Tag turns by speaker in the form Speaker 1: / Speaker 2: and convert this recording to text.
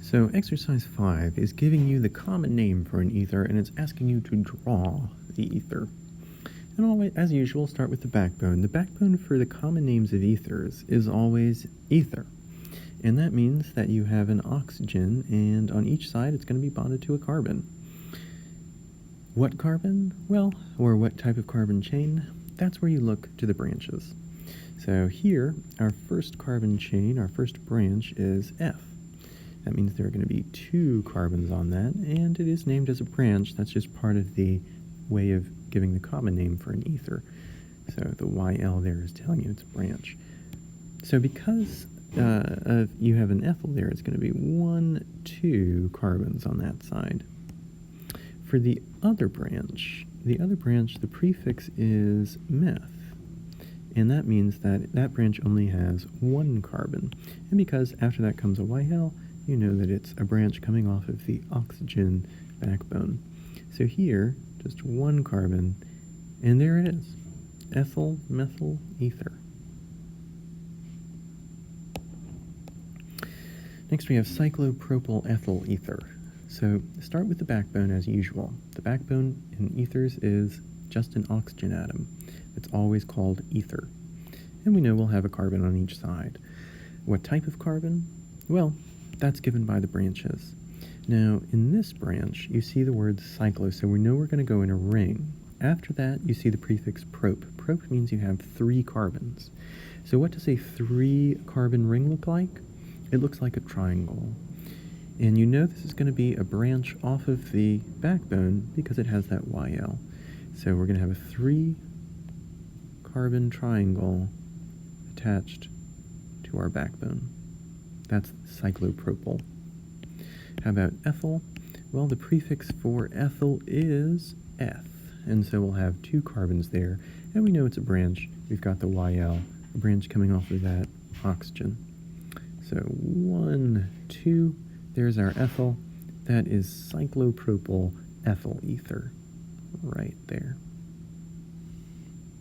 Speaker 1: So exercise 5 is giving you the common name for an ether, and it's asking you to draw the ether. And always, as usual, start with the backbone. The backbone for the common names of ethers is always ether. And that means that you have an oxygen, and on each side it's going to be bonded to a carbon. What carbon? Well, or what type of carbon chain? That's where you look to the branches. So here, our first carbon chain, our first branch is F. That means there are going to be 2 carbons on that, and it is named as a branch. That's just part of the way of giving the common name for an ether. So the YL there is telling you it's a branch. So because you have an ethyl there, it's going to be 1, 2 carbons on that side. For the other branch, the prefix is meth. And that means that that branch only has 1 carbon. And because after that comes a YL, you know that it's a branch coming off of the oxygen backbone. So here, just 1 carbon, and there it is. Ethyl, methyl, ether. Next we have cyclopropyl ethyl ether. So start with the backbone as usual. The backbone in ethers is just an oxygen atom. It's always called ether. And we know we'll have a carbon on each side. What type of carbon? Well, that's given by the branches. Now, in this branch, you see the word cyclo, so we know we're going to go in a ring. After that, you see the prefix prop. Prop means you have 3 carbons. So what does a 3-carbon ring look like? It looks like a triangle. And you know this is going to be a branch off of the backbone because it has that YL. So we're going to have a 3-carbon triangle attached to our backbone. That's cyclopropyl. How about ethyl? Well, the prefix for ethyl is F, and so we'll have 2 carbons there, and we know it's a branch. We've got the YL, a branch coming off of that oxygen. So 1, 2, there's our ethyl. That is cyclopropyl ethyl ether right there.